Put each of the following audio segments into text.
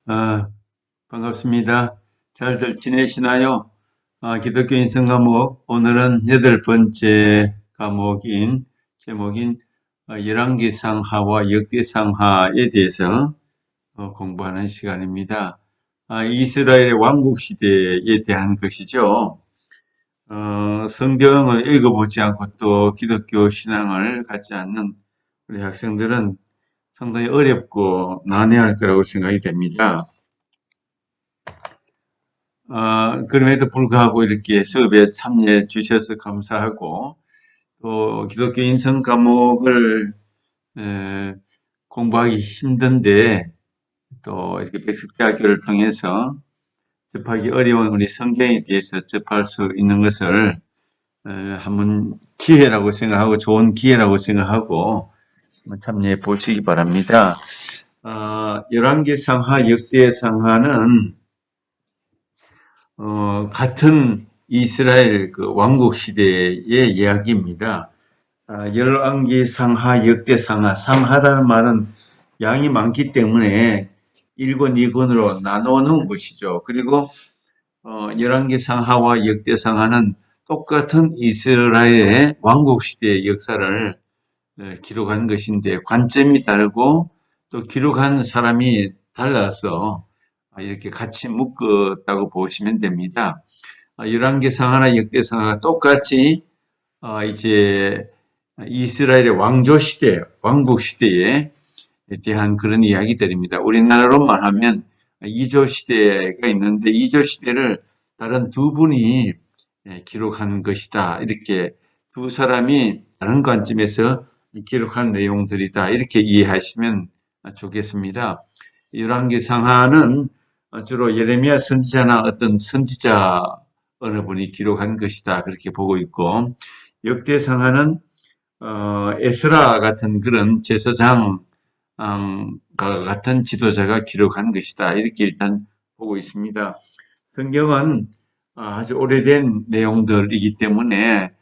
아, 반갑습니다. 잘들 지내시나요? 기독교 인성 과목, 오늘은 여덟 번째 과목인, 제목인 열왕기상하와 역대상하에 대해서 공부하는 시간입니다. 이스라엘의 왕국 시대에 대한 것이죠. 성경을 읽어보지 않고 또 기독교 신앙을 갖지 않는 우리 학생들은 상당히 어렵고 난해할 거라고 생각이 됩니다. 그럼에도 불구하고 이렇게 수업에 참여해 주셔서 감사하고, 또 기독교 인성 과목을 에, 공부하기 힘든데, 또 이렇게 백석대학교를 통해서 접하기 어려운 우리 성경에 대해서 접할 수 있는 것을 한번 기회라고 생각하고, 좋은 기회라고 생각하고, 한번 참여해 보시기 바랍니다. 열왕기상하, 역대상하는 같은 이스라엘 그 왕국 시대의 이야기입니다. 열왕기 상하, 역대 상하, 상하라는 말은 양이 많기 때문에 1권, 2권으로 나누는 것이죠. 그리고 열왕기 상하와 역대 상하는 똑같은 이스라엘의 왕국 시대의 역사를 기록한 것인데 관점이 다르고 또 기록한 사람이 달라서 이렇게 같이 묶었다고 보시면 됩니다. 열왕기상하나 역대상하가 똑같이 이제 이스라엘의 왕조 시대, 왕국 시대에 대한 그런 이야기들입니다. 우리나라로 말하면 이조 시대가 있는데 이조 시대를 다른 두 분이 기록한 것이다. 이렇게 두 사람이 다른 관점에서 기록한 내용들이다. 이렇게 이해하시면 좋겠습니다. 열왕기상하는 주로 예레미야 선지자나 어떤 선지자 어느 분이 기록한 것이다. 그렇게 보고 있고, 역대상하는 에스라 같은 그런 제사장 같은 지도자가 기록한 것이다. 이렇게 일단 보고 있습니다. 성경은 아주 오래된 내용들이기 때문에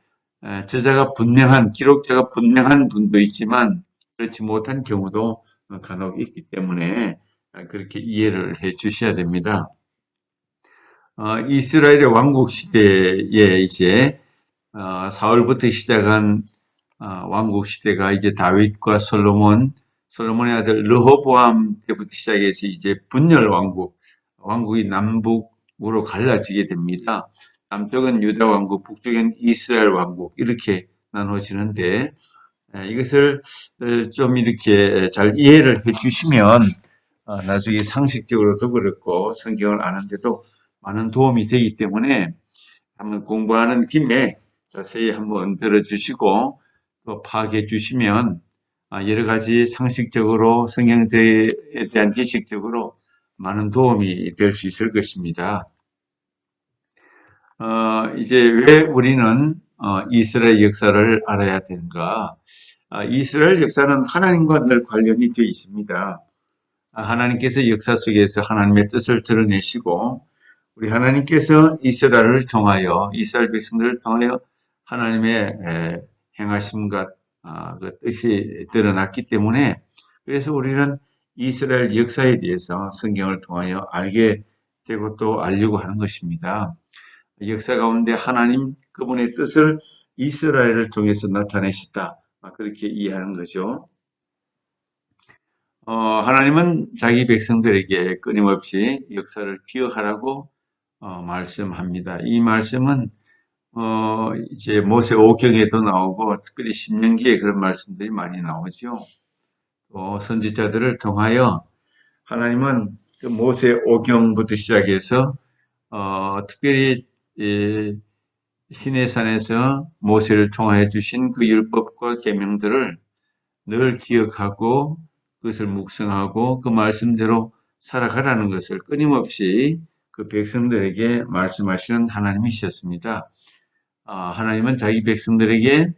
저자가 분명한, 기록자가 분명한 분도 있지만 그렇지 못한 경우도 간혹 있기 때문에 그렇게 이해를 해 주셔야 됩니다. 이스라엘의 왕국 시대에 이제 사울부터 시작한 왕국 시대가 이제 다윗과 솔로몬의 아들 르호보암 때부터 시작해서 이제 분열 왕국, 왕국이 남북으로 갈라지게 됩니다. 남쪽은 유다 왕국, 북쪽은 이스라엘 왕국 이렇게 나눠지는데 이것을 좀 이렇게 잘 이해를 해주시면 나중에 상식적으로도 그렇고 성경을 아는데도 많은 도움이 되기 때문에 한번 공부하는 김에 자세히 한번 들어주시고 또 파악해 주시면 여러 가지 상식적으로 성경제에 대한 지식적으로 많은 도움이 될 수 있을 것입니다. 이제 왜 우리는 이스라엘 역사를 알아야 되는가? 이스라엘 역사는 하나님과 늘 관련이 되어 있습니다. 하나님께서 역사 속에서 하나님의 뜻을 드러내시고 우리 하나님께서 이스라엘을 통하여 이스라엘 백성들을 통하여 하나님의 행하심과 그 뜻이 드러났기 때문에 그래서 우리는 이스라엘 역사에 대해서 성경을 통하여 알게 되고 또 알려고 하는 것입니다. 역사 가운데 하나님 그분의 뜻을 이스라엘을 통해서 나타내셨다. 그렇게 이해하는 거죠. 하나님은 자기 백성들에게 끊임없이 역사를 기억하라고 말씀합니다. 이 말씀은 이제 모세 오경에도 나오고 특별히 신명기에 그런 말씀들이 많이 나오죠. 또 선지자들을 통하여 하나님은 그 모세 오경부터 시작해서 특별히 시내산에서 모세를 통하여 주신 그 율법과 계명들을 늘 기억하고 그것을 묵상하고 그 말씀대로 살아가라는 것을 끊임없이 그 백성들에게 말씀하시는 하나님이셨습니다. 하나님은 자기 백성들에게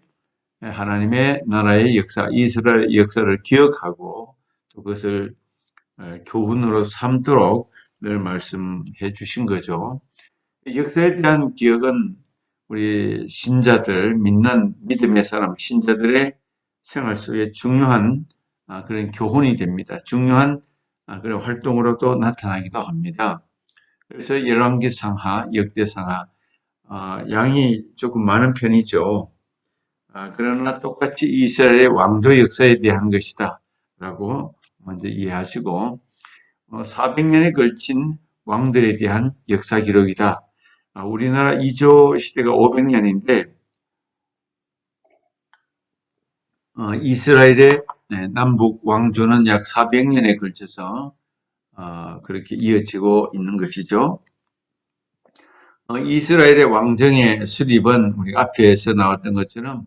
하나님의 나라의 역사, 이스라엘 역사를 기억하고 또 그것을 교훈으로 삼도록 늘 말씀해 주신 거죠. 역사에 대한 기억은 우리 신자들, 믿는 믿음의 사람, 신자들의 생활 속에 중요한 그런 교훈이 됩니다. 중요한 그런 활동으로도 나타나기도 합니다. 그래서 열왕기 상하, 역대 상하, 양이 조금 많은 편이죠. 그러나 똑같이 이스라엘의 왕조 역사에 대한 것이다 라고 먼저 이해하시고 400년에 걸친 왕들에 대한 역사 기록이다. 우리나라 이조 시대가 500년인데 이스라엘의 남북 왕조는 약 400년에 걸쳐서 그렇게 이어지고 있는 것이죠. 이스라엘의 왕정의 수립은 우리 앞에서 나왔던 것처럼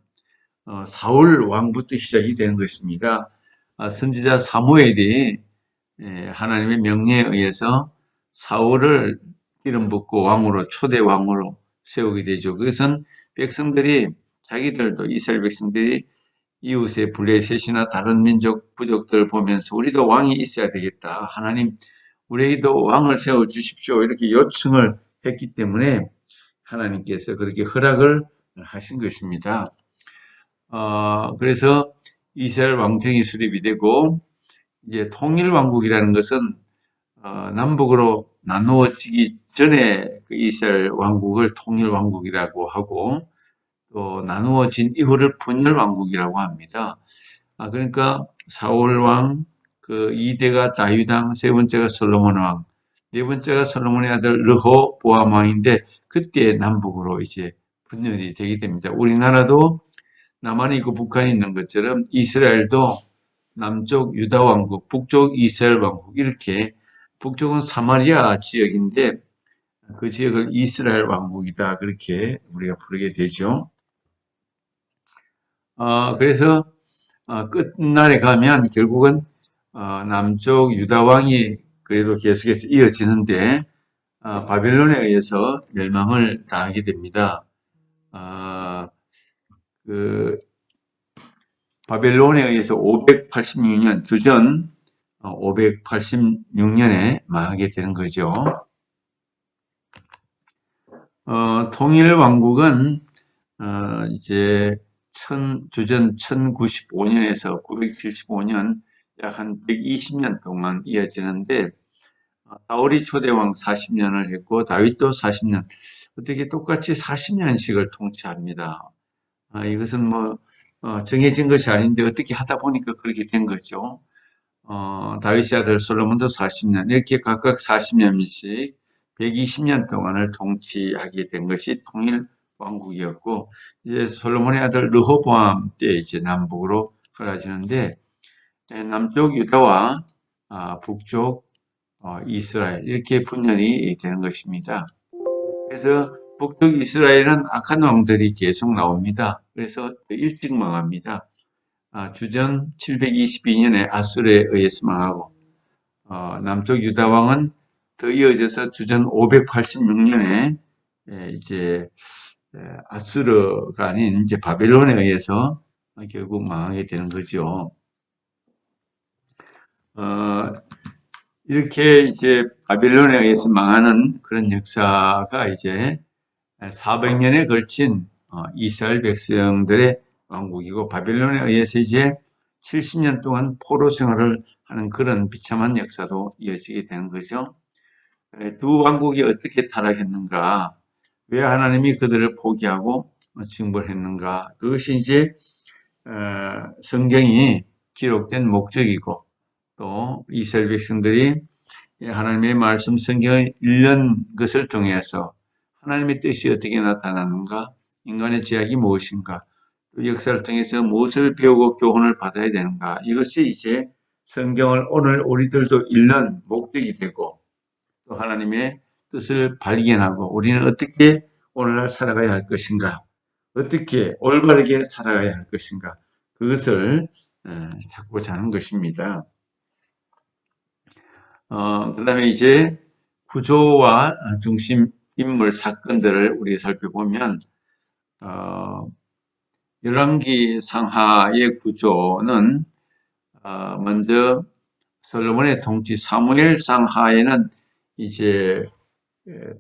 사울 왕부터 시작이 되는 것입니다. 선지자 사무엘이 하나님의 명령에 의해서 사울을 기름 붓고 왕으로 초대 왕으로 세우게 되죠. 그것은 백성들이 자기들도 이스라엘 백성들이 이웃의 블레셋이나 다른 민족 부족들을 보면서 우리도 왕이 있어야 되겠다. 하나님 우리에게도 왕을 세워 주십시오. 이렇게 요청을 했기 때문에 하나님께서 그렇게 허락을 하신 것입니다. 그래서 이스라엘 왕정이 수립이 되고 이제 통일왕국이라는 것은 남북으로 나누어지기 전에 그 이스라엘 왕국을 통일왕국이라고 하고 또 나누어진 이후를 분열왕국이라고 합니다. 그러니까 사울왕, 그 2대가 다윗왕, 세 번째가 솔로몬왕, 네 번째가 솔로몬의 아들 르호보암 왕인데 그때 남북으로 이제 분열이 되게 됩니다. 우리나라도 남한이 있고 북한이 있는 것처럼 이스라엘도 남쪽 유다 왕국, 북쪽 이스라엘 왕국 이렇게 북쪽은 사마리아 지역인데 그 지역을 이스라엘 왕국이다 그렇게 우리가 부르게 되죠. 그래서 끝날에 가면 결국은 남쪽 유다 왕이 그래도 계속해서 이어지는데 바벨론에 의해서 멸망을 당하게 됩니다. 그 바벨론에 의해서 586년 주전 586년에 망하게 되는 거죠. 통일왕국은 이제 주전 1095년에서 975년 약 한 120년 동안 이어지는데 사울이 초대왕 40년을 했고 다윗도 40년 어떻게 똑같이 40년씩을 통치합니다. 이것은 뭐 정해진 것이 아닌데 어떻게 하다 보니까 그렇게 된 거죠. 다윗의 아들 솔로몬도 40년 이렇게 각각 40년씩 120년 동안을 통치하게 된 것이 통일 왕국이었고 이제 솔로몬의 아들 르호보암 때 이제 남북으로 갈라지는데 남쪽 유다와 북쪽 이스라엘 이렇게 분열이 되는 것입니다. 그래서 북쪽 이스라엘은 악한 왕들이 계속 나옵니다. 그래서 일찍 망합니다. 주전 722년에 아수르에 의해서 망하고 남쪽 유다 왕은 더 이어져서 주전 586년에 이제 아수르가 아닌 이제 바벨론에 의해서 결국 망하게 되는 거죠. 이렇게 이제 바벨론에 의해서 망하는 그런 역사가 이제 400년에 걸친 이스라엘 백성들의 왕국이고 바벨론에 의해서 이제 70년 동안 포로 생활을 하는 그런 비참한 역사도 이어지게 되는 거죠. 두 왕국이 어떻게 타락했는가? 왜 하나님이 그들을 포기하고 징벌했는가? 그것이 이제 성경이 기록된 목적이고 또 이스라엘 백성들이 하나님의 말씀 성경을 읽는 것을 통해서 하나님의 뜻이 어떻게 나타나는가? 인간의 죄악이 무엇인가? 또 역사를 통해서 무엇을 배우고 교훈을 받아야 되는가? 이것이 이제 성경을 오늘 우리들도 읽는 목적이 되고 또 하나님의 뜻을 발견하고 우리는 어떻게 오늘날 살아가야 할 것인가? 어떻게 올바르게 살아가야 할 것인가? 그것을 찾고자 하는 것입니다. 그 다음에 이제 구조와 중심 인물 사건들을 우리 살펴보면 열왕기 상하의 구조는 먼저 솔로몬의 통치 사무엘 상하에는 이제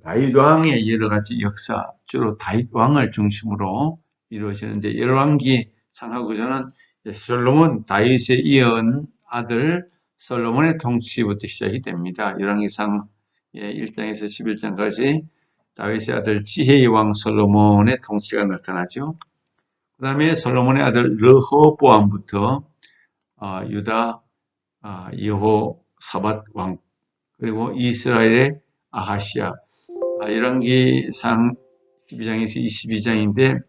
다윗 왕의 여러 가지 역사 주로 다윗 왕을 중심으로 이루어지는데 열왕기 상하 구조는 솔로몬 다윗에 이은 아들 솔로몬의 통치부터 시작이 됩니다. 열왕기상 1장에서 11장까지 다윗의 아들 지혜의 왕 솔로몬의 통치가 나타나죠. 그 다음에 솔로몬의 아들 르호보암부터 유다 여호사밧 왕, 그리고 이스라엘의 아하시아, 열왕기상 12장에서 22장인데,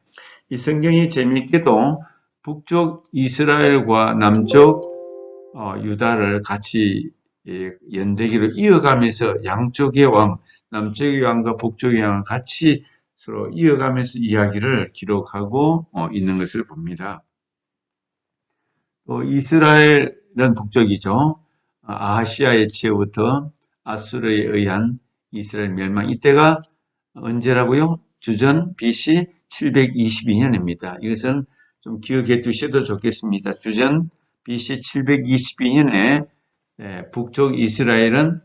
이 성경이 재미있게도 북쪽 이스라엘과 남쪽 유다를 같이 연대기로 이어가면서 양쪽의 왕, 남쪽의 왕과 북쪽의 왕을 같이 서로 이어가면서 이야기를 기록하고 있는 것을 봅니다. 또 이스라엘은 북쪽이죠. 아하시아의 치에부터 아수르에 의한 이스라엘 멸망, 이때가 언제라고요? 주전 BC 722년입니다. 이것은 좀 기억해 두셔도 좋겠습니다. 주전 BC 722년에 북쪽 이스라엘은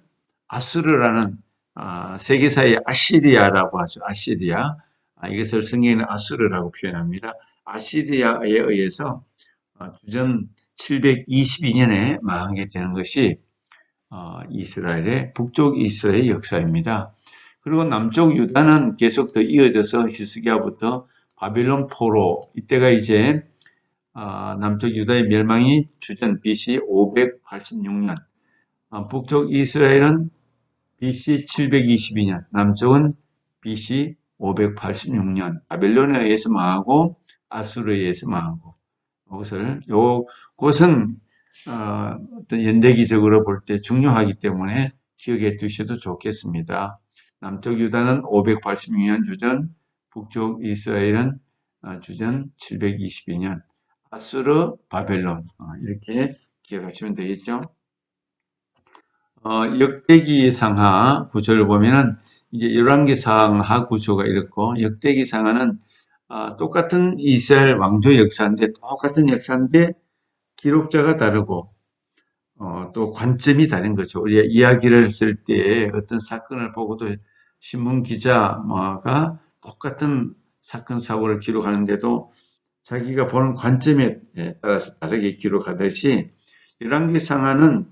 아수르라는 세계사의 아시리아라고 하죠. 아시리아. 이것을 성경에는 아수르라고 표현합니다. 아시리아에 의해서 주전 722년에 망하게 되는 것이 이스라엘의 북쪽 이스라엘의 역사입니다. 그리고 남쪽 유다는 계속 더 이어져서 히스기야부터 바빌론 포로, 이때가 이제 남쪽 유다의 멸망이 주전 BC 586년, 북쪽 이스라엘은 BC 722년, 남쪽은 BC 586년, 바빌론에 의해서 망하고 아수르에 의해서 망하고, 그것은 어떤 연대기적으로 볼 때 중요하기 때문에 기억해 두셔도 좋겠습니다. 남쪽 유다는 586년 주전, 북쪽 이스라엘은 주전 722년, 아수르, 바벨론, 이렇게 기억하시면 되겠죠. 역대기 상하 구조를 보면은 이제 열왕기 상하 구조가 이렇고, 역대기 상하는 똑같은 이스라엘 왕조 역사인데, 똑같은 역사인데 기록자가 다르고 또 관점이 다른 거죠. 우리가 이야기를 쓸 때 어떤 사건을 보고도 신문 기자가 똑같은 사건 사고를 기록하는데도 자기가 보는 관점에 따라서 다르게 기록하듯이, 열왕기 상하는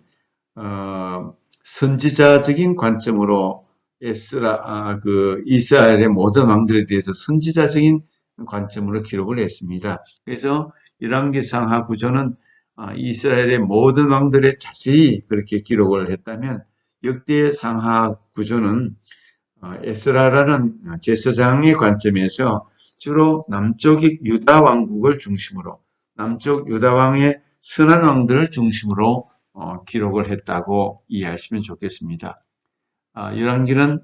선지자적인 관점으로 이스라엘의 모든 왕들에 대해서 선지자적인 관점으로 기록을 했습니다. 그래서 열왕기 상하 구조는 이스라엘의 모든 왕들의 자세히 그렇게 기록을 했다면, 역대 상하 구조는 에스라라는 제사장의 관점에서 주로 남쪽의 유다 왕국을 중심으로, 남쪽 유다 왕의 선한 왕들을 중심으로 기록을 했다고 이해하시면 좋겠습니다. 열왕기는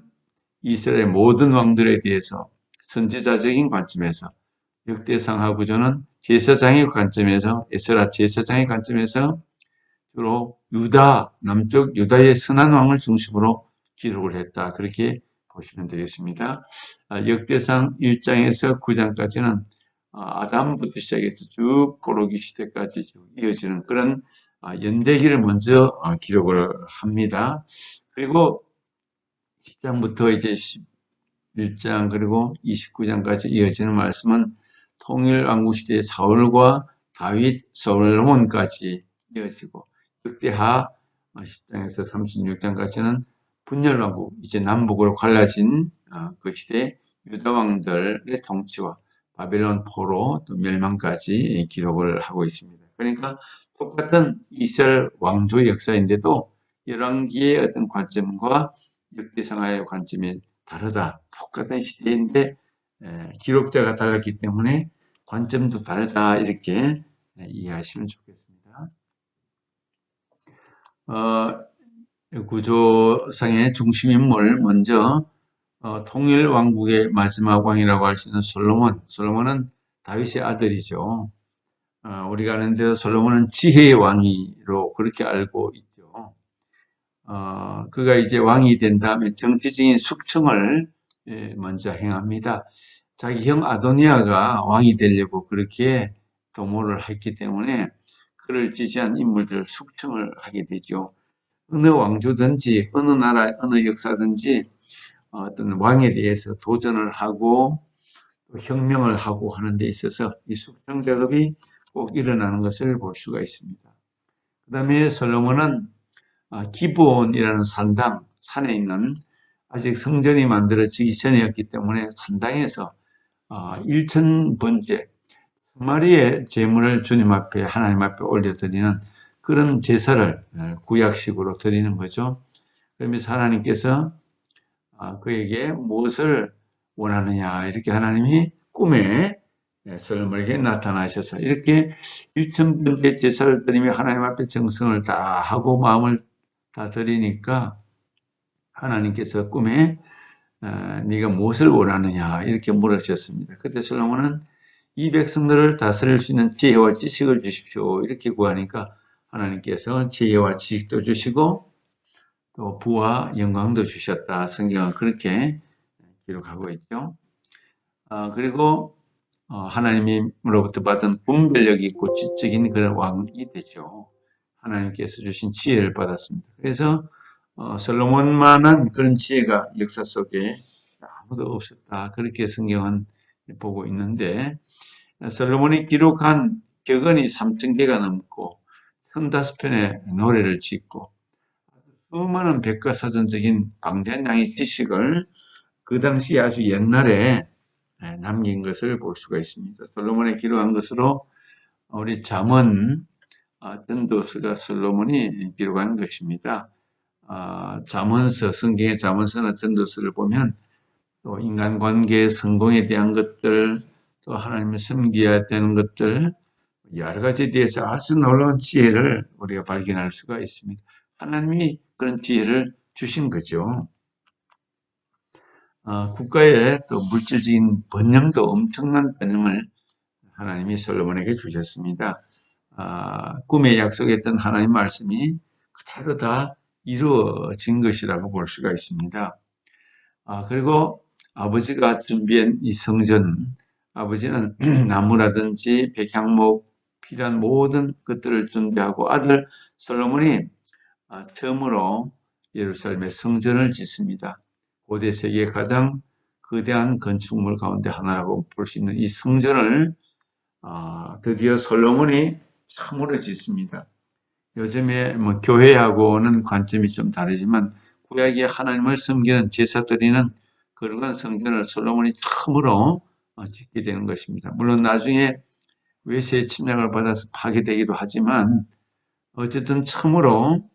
이스라엘 모든 왕들에 대해서 선지자적인 관점에서, 역대상하 구조는 제사장의 관점에서, 에스라 제사장의 관점에서 주로 남쪽 유다의 선한 왕을 중심으로 기록을 했다, 그렇게 보시면 되겠습니다. 역대상 1장에서 9장까지는 아담부터 시작해서 쭉 포로기 시대까지 쭉 이어지는 그런 연대기를 먼저 기록을 합니다. 그리고 10장부터 이제 11장 그리고 29장까지 이어지는 말씀은 통일왕국 시대의 사울과 다윗, 솔로몬까지 이어지고, 역대하 10장에서 36장까지는 분열왕국, 이제 남북으로 갈라진 그 시대 유다 왕들의 통치와 바벨론 포로 또 멸망까지 기록을 하고 있습니다. 그러니까 똑같은 이스라엘 왕조 역사인데도 열왕기의 어떤 관점과 역대상하의 관점이 다르다. 똑같은 시대인데 기록자가 달랐기 때문에 관점도 다르다, 이렇게 이해하시면 좋겠습니다. 구조상의 중심인물, 먼저 통일왕국의 마지막 왕이라고 할 수 있는 솔로몬. 솔로몬은 다윗의 아들이죠. 우리가 아는 대로 솔로몬은 지혜의 왕이로 그렇게 알고 있죠. 그가 이제 왕이 된 다음에 정치적인 숙청을 먼저 행합니다. 자기 형 아도니아가 왕이 되려고 그렇게 도모를 했기 때문에 그를 지지한 인물들을 숙청을 하게 되죠. 어느 왕조든지 어느 나라 어느 역사든지 어떤 왕에 대해서 도전을 하고 또 혁명을 하고 하는 데 있어서 이 숙청 작업이 꼭 일어나는 것을 볼 수가 있습니다. 그 다음에 솔로몬은 기브온이라는 산당, 산에 있는 아직 성전이 만들어지기 전이었기 때문에 산당에서 1000번째 마리의 제물을 주님 앞에 하나님 앞에 올려드리는 그런 제사를 구약식으로 드리는 거죠. 그러면서 하나님께서 그에게 무엇을 원하느냐 이렇게 하나님이 꿈에 솔로몬에게 나타나셔서 이렇게 1000번째 제사를 드리며 하나님 앞에 정성을 다 하고 마음을 다 드리니까 하나님께서 꿈에 네가 무엇을 원하느냐 이렇게 물으셨습니다. 그때 솔로몬은 이 백성들을 다스릴 수 있는 지혜와 지식을 주십시오 이렇게 구하니까 하나님께서 지혜와 지식도 주시고 또 부와 영광도 주셨다. 성경은 그렇게 기록하고 있죠. 그리고 하나님으로부터 받은 분별력 있고 지적인 그런 왕이 되죠. 하나님께서 주신 지혜를 받았습니다. 그래서 솔로몬만한 그런 지혜가 역사 속에 아무도 없었다. 그렇게 성경은 보고 있는데 솔로몬이 기록한 격언이 3000개가 넘고 35편의 노래를 짓고 수많은 백과사전적인 방대한 양의 지식을 그 당시 아주 옛날에 남긴 것을 볼 수가 있습니다. 솔로몬이 기록한 것으로 우리 잠언 전도서가 솔로몬이 기록한 것입니다. 잠언서, 성경의 잠언서나 전도서를 보면 또 인간관계의 성공에 대한 것들, 또 하나님을 섬겨야 되는 것들, 여러 가지에 대해서 아주 놀라운 지혜를 우리가 발견할 수가 있습니다. 하나님이 그런 지혜를 주신 거죠. 국가의 또 물질적인 번영도 엄청난 번영을 하나님이 솔로몬에게 주셨습니다. 꿈에 약속했던 하나님 말씀이 그대로 다 이루어진 것이라고 볼 수가 있습니다. 그리고 아버지가 준비한 이 성전, 아버지는 나무라든지 백향목, 필요한 모든 것들을 준비하고 아들 솔로몬이 처음으로 예루살렘의 성전을 짓습니다. 고대 세계의 가장 거대한 건축물 가운데 하나라고 볼 수 있는 이 성전을 드디어 솔로몬이 처음으로 짓습니다. 요즘에 뭐 교회하고는 관점이 좀 다르지만 구약의 하나님을 섬기는 제사 드리는 거룩한 성전을 솔로몬이 처음으로 짓게 되는 것입니다. 물론 나중에 외세의 침략을 받아서 파괴되기도 하지만 어쨌든 처음으로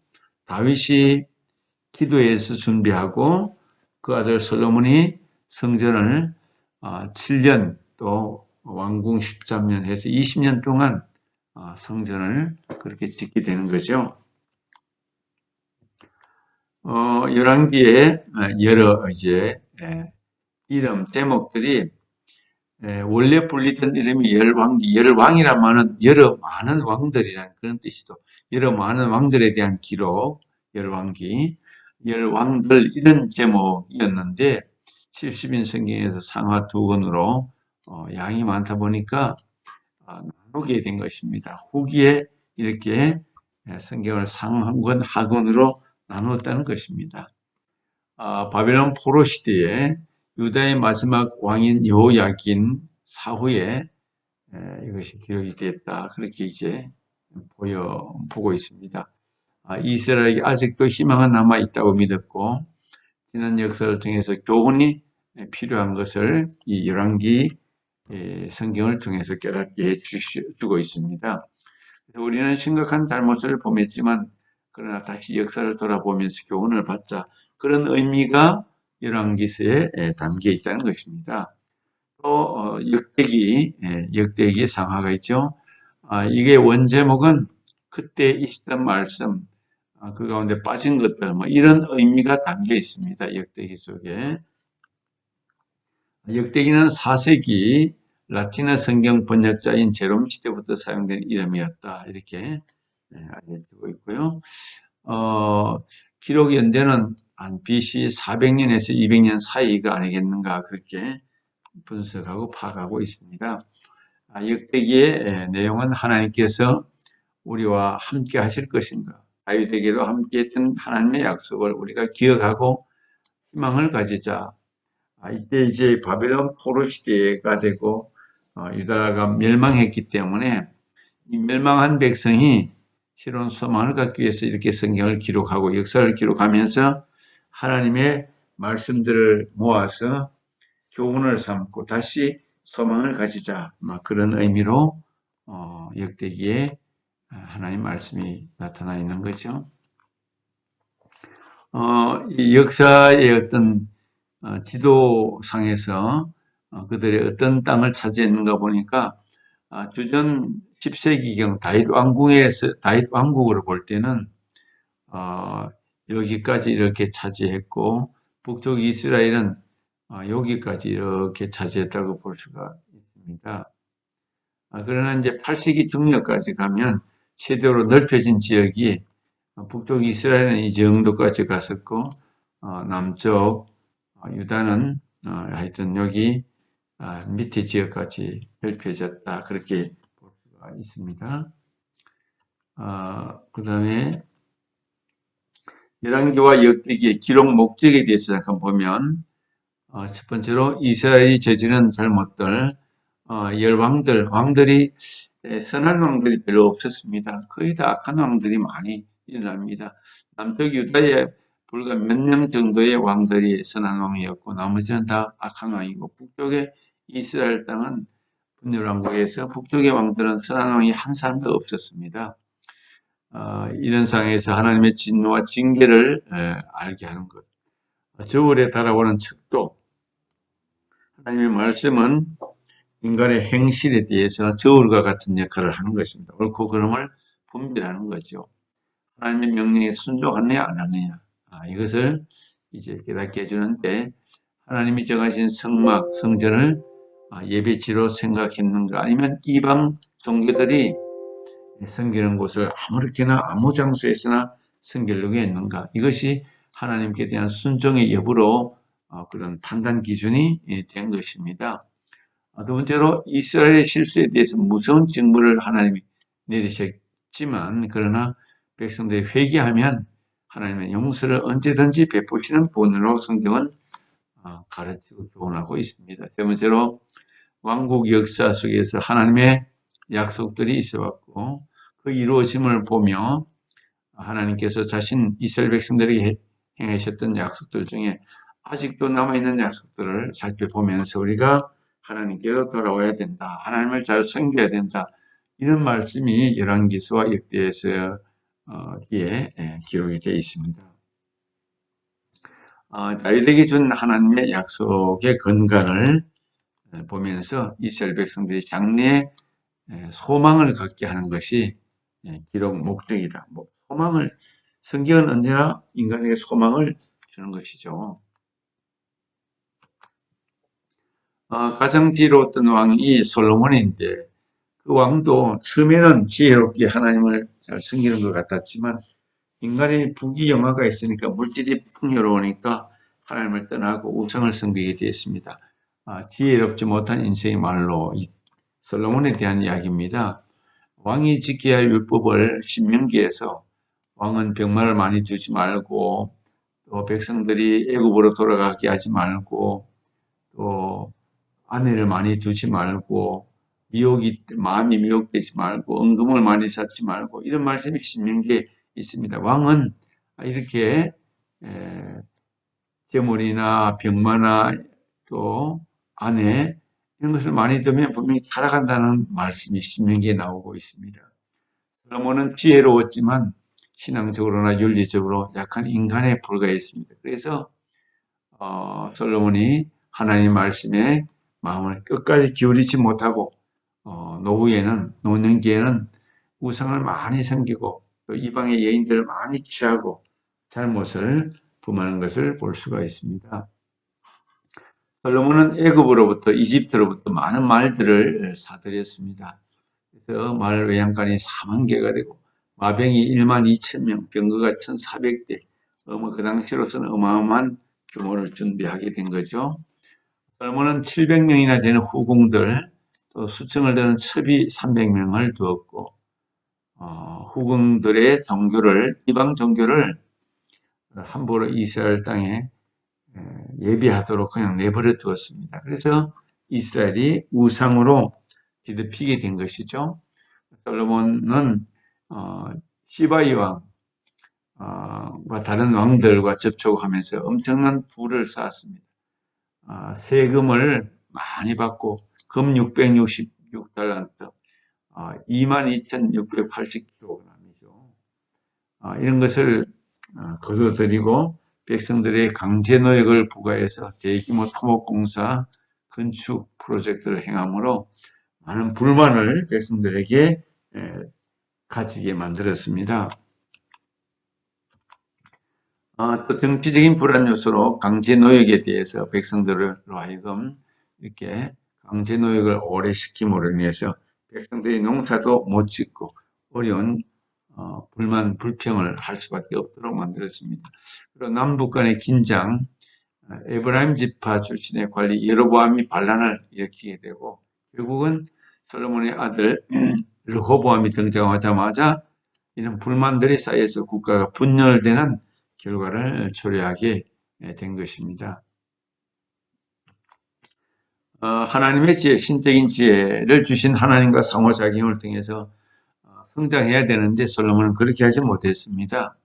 다윗이 기도해서 준비하고 그 아들 솔로몬이 성전을 7년 또 왕궁 13년 해서 20년 동안 성전을 그렇게 짓게 되는 거죠. 열왕기에 여러 이제 이름 제목들이 원래 불리던 이름이 열왕기, 열왕이란 말은 여러 많은 왕들이라는 그런 뜻이죠. 여러 많은 왕들에 대한 기록, 열왕기, 열왕들 이런 제목이었는데 70인 성경에서 상하 2권으로 양이 많다 보니까 나누게 된 것입니다. 후기에 이렇게 성경을 상권, 하권으로 나누었다는 것입니다. 바벨론 포로 시대에 유다의 마지막 왕인 여호야긴 사후에 이것이 기록이 됐다. 그렇게 이제 보고 있습니다. 이스라엘에게 아직도 희망은 남아 있다고 믿었고 지난 역사를 통해서 교훈이 필요한 것을 이 열왕기 성경을 통해서 깨닫게 해주고 있습니다. 그래서 우리는 심각한 잘못을 범했지만 그러나 다시 역사를 돌아보면서 교훈을 받자 그런 의미가 열왕기서에 담겨 있다는 것입니다. 또 역대기 상하가 있죠. 이게 원제목은 그때 있었던 말씀, 그 가운데 빠진 것들, 뭐 이런 의미가 담겨 있습니다. 역대기 속에. 역대기는 4세기 라틴어 성경 번역자인 제롬 시대부터 사용된 이름이었다. 이렇게 알려지고 있고요. 기록 연대는 한 BC 400년에서 200년 사이가 아니겠는가 그렇게 분석하고 파악하고 있습니다. 역대기의 내용은 하나님께서 우리와 함께 하실 것인가, 다윗에게도 함께 했던 하나님의 약속을 우리가 기억하고 희망을 가지자. 이때 이제 바벨론 포로 시대가 되고 유다가 멸망했기 때문에 이 멸망한 백성이 새로운 소망을 갖기 위해서 이렇게 성경을 기록하고 역사를 기록하면서 하나님의 말씀들을 모아서 교훈을 삼고 다시 소망을 가지자. 막 그런 의미로 역대기에 하나님 말씀이 나타나 있는 거죠. 이 역사의 어떤 지도상에서 그들의 어떤 땅을 차지했는가 보니까 주전 10세기경 다윗 왕궁에서 다윗 왕국으로 볼 때는 여기까지 이렇게 차지했고 북쪽 이스라엘은 여기까지 이렇게 차지했다고 볼 수가 있습니다. 그러나 이제 8세기 중葉까지 가면 최대로 넓혀진 지역이 북쪽 이스라엘은 이 정도까지 갔었고 남쪽 유다는 하여튼 여기 밑에 지역까지 넓혀졌다 그렇게 볼 수가 있습니다. 그 다음에 열왕기와 역대기의 기록 목적에 대해서 잠깐 보면 첫 번째로 이스라엘이 저지른 잘못들 왕들이 선한 왕들이 별로 없었습니다. 거의 다 악한 왕들이 많이 일어납니다. 남쪽 유다에 불과 몇 명 정도의 왕들이 선한 왕이었고 나머지는 다 악한 왕이고 북쪽의 이스라엘 땅은 분열왕국에서 북쪽의 왕들은 선한 왕이 한 사람도 없었습니다. 이런 상황에서 하나님의 진노와 징계를 알게 하는 것. 저울에 달아오는 척도 하나님의 말씀은 인간의 행실에 대해서 저울과 같은 역할을 하는 것입니다. 옳고 그름을 분별하는 거죠. 하나님의 명령에 순종하느냐 안 하느냐 이것을 이제 깨닫게 해주는데 하나님이 정하신 성막, 성전을 예배지로 생각했는가 아니면 이방 종교들이 섬기는 곳을 아무렇게나 아무 장소에서나 섬기려고 했는가 이것이 하나님께 대한 순종의 여부로 그런 판단 기준이 된 것입니다. 두 번째로 이스라엘의 실수에 대해서 무서운 징벌을 하나님이 내리셨지만 그러나 백성들이 회개하면 하나님의 용서를 언제든지 베푸시는 본으로 성경은 가르치고 교훈하고 있습니다. 세 번째로 왕국 역사 속에서 하나님의 약속들이 있어왔고 그 이루어짐을 보며 하나님께서 자신 이스라엘 백성들에게 행하셨던 약속들 중에 아직도 남아있는 약속들을 살펴보면서 우리가 하나님께로 돌아와야 된다. 하나님을 잘 섬겨야 된다. 이런 말씀이 열왕기서와 역대서에 기록이 되어 있습니다. 다윗에게 준 하나님의 약속의 근간을 보면서 이스라엘 백성들이 장래에 소망을 갖게 하는 것이 기록 목적이다. 소망을 성경은 언제나 인간에게 소망을 주는 것이죠. 가장 지혜로웠던 왕이 솔로몬인데 그 왕도 처음에는 지혜롭게 하나님을 잘 섬기는 것 같았지만 인간의 부귀영화가 있으니까 물질이 풍요로우니까 하나님을 떠나고 우상을 섬기게 되었습니다. 지혜롭지 못한 인생의 말로 솔로몬에 대한 이야기입니다. 왕이 지켜야 할 율법을 신명기에서 왕은 병마를 많이 두지 말고 또 백성들이 애굽으로 돌아가게 하지 말고 또 아내를 많이 두지 말고 마음이 미혹되지 말고 은금을 많이 쌓지 말고 이런 말씀이 신명기에 있습니다. 왕은 이렇게 재물이나 병마나 또 아내 이런 것을 많이 두면 분명히 타락한다는 말씀이 신명기에 나오고 있습니다. 솔로몬은 지혜로웠지만 신앙적으로나 윤리적으로 약한 인간에 불과했습니다. 그래서 솔로몬이 하나님 말씀에 마음을 끝까지 기울이지 못하고 노년기에는 우상을 많이 섬기고 또 이방의 여인들을 많이 취하고 잘못을 범하는 것을 볼 수가 있습니다. 솔로몬은 애굽으로부터 이집트로부터 많은 말들을 사들였습니다. 그래서 말 외양간이 4만 개가 되고 마병이 1만 2천 명, 병거가 1,400대 그 당시로서는 어마어마한 규모를 준비하게 된 거죠. 솔로몬은 700명이나 되는 후궁들 또 수청을 드는 첩이 300명을 두었고 후궁들의 종교를 이방 종교를 함부로 이스라엘 땅에 예비하도록 그냥 내버려 두었습니다. 그래서 이스라엘이 우상으로 뒤덮이게 된 것이죠. 솔로몬은 시바이 왕과 다른 왕들과 접촉하면서 엄청난 부를 쌓았습니다. 세금을 많이 받고 금 666달란트, 22,680kg이죠. 이런 것을 거둬들이고 백성들의 강제 노역을 부과해서 대규모 토목공사, 건축 프로젝트를 행함으로 많은 불만을 백성들에게 가지게 만들었습니다. 또 정치적인 불안 요소로 강제 노역에 대해서 백성들로 하여금 이렇게 강제 노역을 오래 시킴으로 인해서 백성들이 농사도 못 짓고 어려운 불만, 불평을 할 수밖에 없도록 만들었습니다. 그리고 남북 간의 긴장, 에브라임 지파 출신의 관리 여로보암이 반란을 일으키게 되고 결국은 솔로몬의 아들 르호보암이 등장하자마자 이런 불만들이 쌓여서 국가가 분열되는 결과를 초래하게 된 것입니다. 하나님의 지혜, 신적인 지혜를 주신 하나님과 상호작용을 통해서 성장해야 되는데 솔로몬은 그렇게 하지 못했습니다.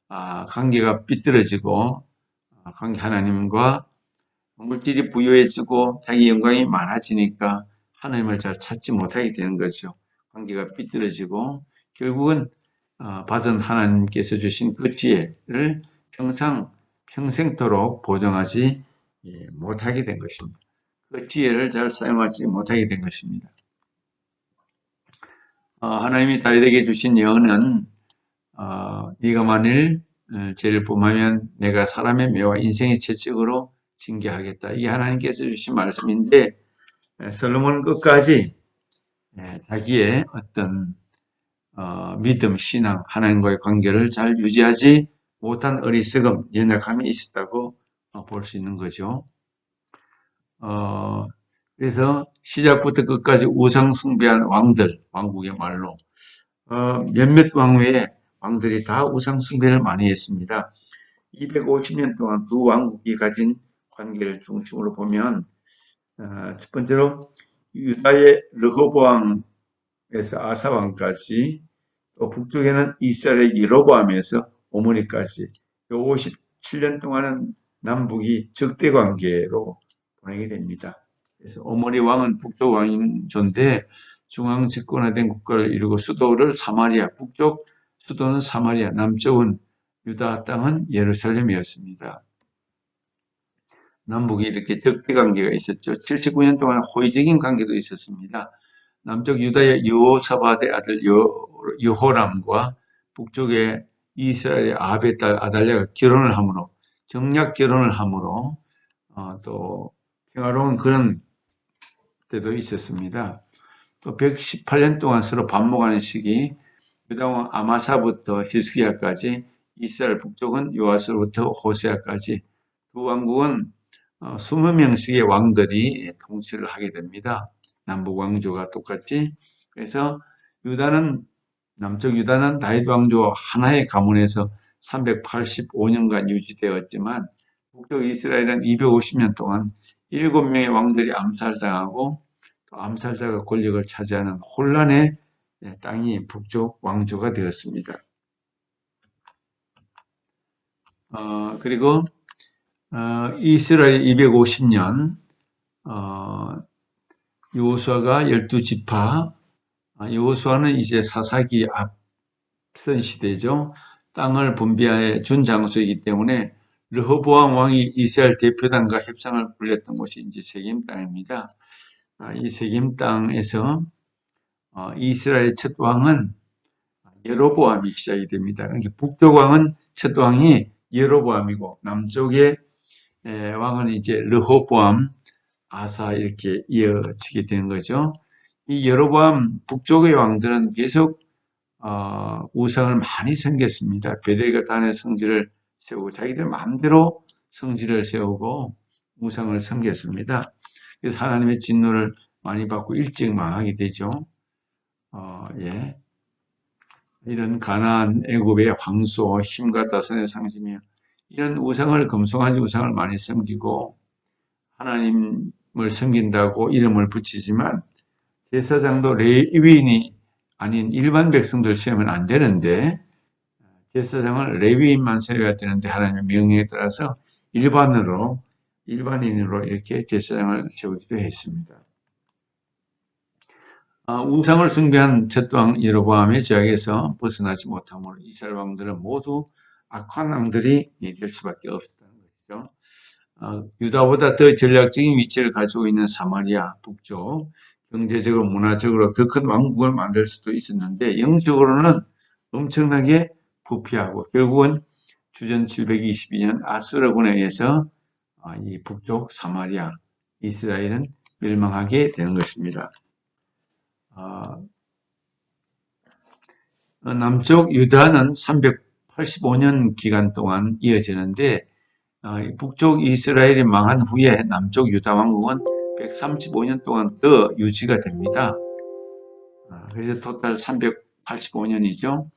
관계가 삐뚤어지고 하나님과 물질이 부유해지고 자기 영광이 많아지니까 하나님을 잘 찾지 못하게 되는 거죠. 관계가 삐뚤어지고 결국은 받은 하나님께서 주신 그 지혜를 평생토록 보존하지 못하게 된 것입니다. 그 지혜를 잘 사용하지 못하게 된 것입니다. 하나님이 다윗에게 주신 예언은 네가 만일 죄를 범하면 내가 사람의 매와 인생의 채찍으로 징계하겠다. 이게 하나님께서 주신 말씀인데 솔로몬은 끝까지 자기의 어떤 믿음, 신앙, 하나님과의 관계를 잘 유지하지 못한 어리석음, 연약함이 있었다고 볼 수 있는 거죠. 그래서 시작부터 끝까지 우상 숭배한 왕들, 왕국의 말로 몇몇 왕 외에 왕들이 다 우상 숭배를 많이 했습니다. 250년 동안 두 왕국이 가진 관계를 중심으로 보면 첫 번째로 유다의 르호보암에서 아사왕까지 또 북쪽에는 이스라엘의 여로보암에서 오므리까지 57년 동안은 남북이 적대 관계로 보내게 됩니다. 그래서 오므리 왕은 북쪽 왕인 존재 중앙 집권화된 국가를 이루고 수도를 사마리아, 북쪽 수도는 사마리아, 남쪽은 유다 땅은 예루살렘이었습니다. 남북이 이렇게 적대 관계가 있었죠. 79년 동안 호의적인 관계도 있었습니다. 남쪽 유다의 여호사밧의 아들 여호람과 북쪽의 이스라엘의 아합의 딸 아달랴가 결혼을 함으로 정략 결혼을 함으로 또 평화로운 그런 때도 있었습니다. 또 118년 동안 서로 반목하는 시기 유다왕 아마사부터 히스기야까지 이스라엘 북쪽은 요아스로부터 호세아까지 두 왕국은 20명씩의 왕들이 통치를 하게 됩니다. 남북 왕조가 똑같이. 그래서 남쪽 유다는 다윗 왕조 하나의 가문에서 385년간 유지되었지만 북쪽 이스라엘은 250년 동안 7명의 왕들이 암살당하고 또 암살자가 권력을 차지하는 혼란의 땅이 북쪽 왕조가 되었습니다. 그리고 이스라엘 250년 여호수아가 12지파 여호수아는 이제 사사기 앞선 시대죠. 땅을 분배해 준 장소이기 때문에 르호보암 왕이 이스라엘 대표단과 협상을 벌였던 곳이 이제 세겜 땅입니다. 이 세겜 땅에서 이스라엘 첫 왕은 여로보암이 시작이 됩니다. 그러니까 북쪽 왕은 첫 왕이 여로보암이고 남쪽의 왕은 이제 르호보암, 아사 이렇게 이어지게 되는 거죠. 이 여로보암 북쪽의 왕들은 계속 우상을 많이 섬겼습니다. 베델과 단의 성지를 세우고 자기들 마음대로 성지를 세우고 우상을 섬겼습니다. 그래서 하나님의 진노를 많이 받고 일찍 망하게 되죠. 이런 가나안 애굽의 황소, 힘과 다산의 상징이며 이런 우상을 금송아지 우상을 많이 섬기고 하나님을 섬긴다고 이름을 붙이지만 제사장도 레위인이 아닌 일반 백성들 세우면 안 되는데 제사장을 레위인만 세워야 되는데 하나님의 명령에 따라서 일반인으로 이렇게 제사장을 세우기도 했습니다. 우상을 숭배한 첫왕 여로보암의 죄악에서 벗어나지 못함으로 이스라엘 왕들은 모두 악한 왕들이 될 수밖에 없었다는 것이죠. 유다보다 더 전략적인 위치를 가지고 있는 사마리아 북쪽, 경제적으로 문화적으로 더 큰 왕국을 만들 수도 있었는데 영적으로는 엄청나게 부패하고 결국은 주전 722년 아수르군에 의해서 이 북쪽 사마리아 이스라엘은 멸망하게 되는 것입니다. 남쪽 유다는 385년 기간 동안 이어지는데 북쪽 이스라엘이 망한 후에 남쪽 유다 왕국은 135년 동안 더 유지가 됩니다. 그래서 토탈 385년이죠.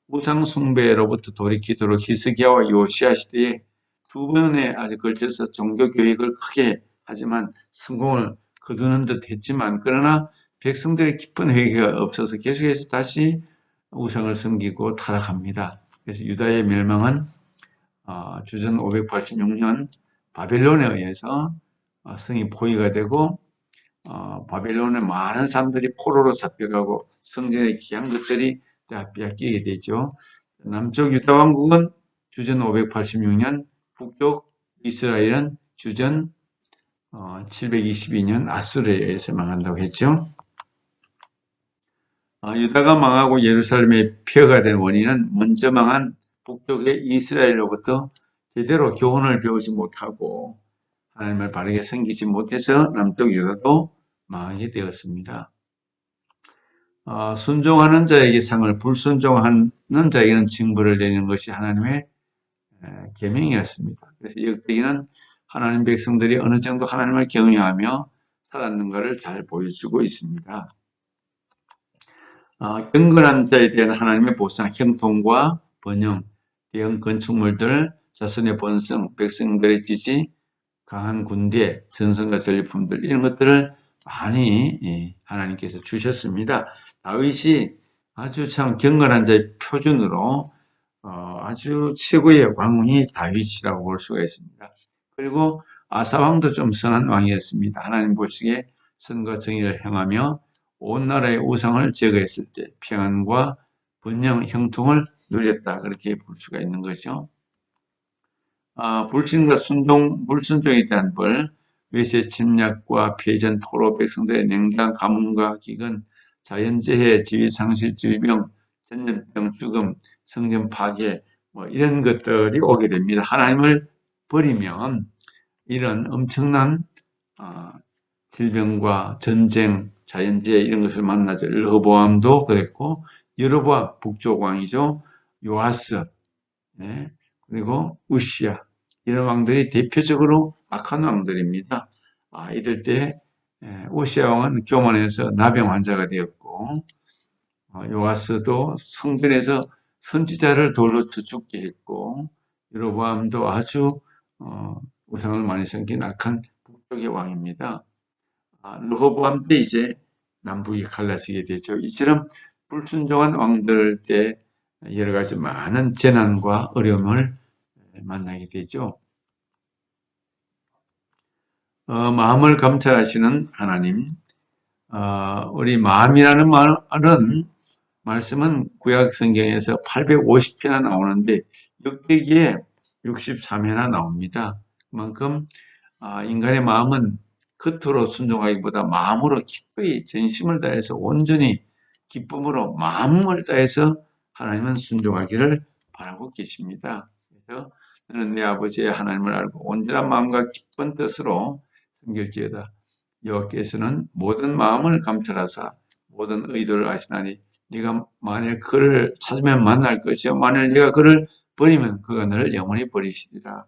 우상 숭배로부터 돌이키도록 히스기야와 요시야 시대에 두 번에 아주 걸쳐서 종교 교육을 크게 하지만 성공을 거두는 듯 했지만 그러나 백성들의 깊은 회개가 없어서 계속해서 다시 우상을 섬기고 타락합니다. 그래서 유다의 멸망은 주전 586년 바벨론에 의해서 성이 포위가 되고 바벨론의 많은 사람들이 포로로 잡혀가고 성전의 귀한 것들이 다 빼앗기게 되죠. 남쪽 유다 왕국은 주전 586년, 북쪽 이스라엘은 주전 722년 아수르에 의해서 망한다고 했죠. 유다가 망하고 예루살렘의 폐허가 된 원인은 먼저 망한 북쪽의 이스라엘로부터 제대로 교훈을 배우지 못하고 하나님을 바르게 섬기지 못해서 남쪽 유다도 망하게 되었습니다. 순종하는 자에게 상을, 불순종하는 자에게는 징벌을 내리는 것이 하나님의 계명이었습니다. 그래서 역대기는 하나님 백성들이 어느 정도 하나님을 경외하며 살았는가를 잘 보여주고 있습니다. 경건한 자에 대한 하나님의 보상, 형통과 번영, 대형 건축물들, 자손의 번성, 백성들의 지지, 강한 군대, 전선과 전리품들 이런 것들을 많이 하나님께서 주셨습니다. 다윗이 아주 참 경건한 자의 표준으로 아주 최고의 왕이 다윗이라고 볼 수가 있습니다. 그리고 아사왕도 좀 선한 왕이었습니다. 하나님 보시기에 선과 정의를 행하며 온 나라의 우상을 제거했을 때 평안과 번영, 형통을 누렸다. 그렇게 볼 수가 있는 거죠. 불신과 불순종에 대한 벌, 외세 침략과 폐전, 포로, 백성들의 냉담, 가뭄과 기근, 자연재해, 지위상실, 질병, 전염병, 죽음, 성전 파괴, 이런 것들이 오게 됩니다. 하나님을 버리면 이런 엄청난 질병과 전쟁, 자연재해 이런 것을 만나죠. 르호보암도 그랬고 여로보암 북쪽 왕이죠. 요아스, 네. 그리고 우시야 이런 왕들이 대표적으로 악한 왕들입니다. 이럴 때 우시야 왕은 교만해서 나병 환자가 되었고 요아스도 성전에서 선지자를 돌로 쳐 죽게 했고 여로보암도 아주 우상을 많이 섬긴 악한 북쪽의 왕입니다. 르호보암 때 이제 남북이 갈라지게 되죠. 이처럼 불순종한 왕들 때 여러 가지 많은 재난과 어려움을 만나게 되죠. 마음을 감찰하시는 하나님, 우리 마음이라는 말씀은 구약 성경에서 850회나 나오는데 역대기에 63회나 나옵니다. 그만큼 인간의 마음은 겉으로 순종하기보다 마음으로 기꺼이 전심을 다해서 온전히 기쁨으로 마음을 다해서 하나님은 순종하기를 바라고 계십니다. 그래서 너는 내 아버지의 하나님을 알고 온전한 마음과 기쁜 뜻으로 섬길지어다. 여호와께서는 모든 마음을 감찰하사 모든 의도를 아시나니 네가 만일 그를 찾으면 만날 것이요 만일 네가 그를 버리면 그가 너를 영원히 버리시리라.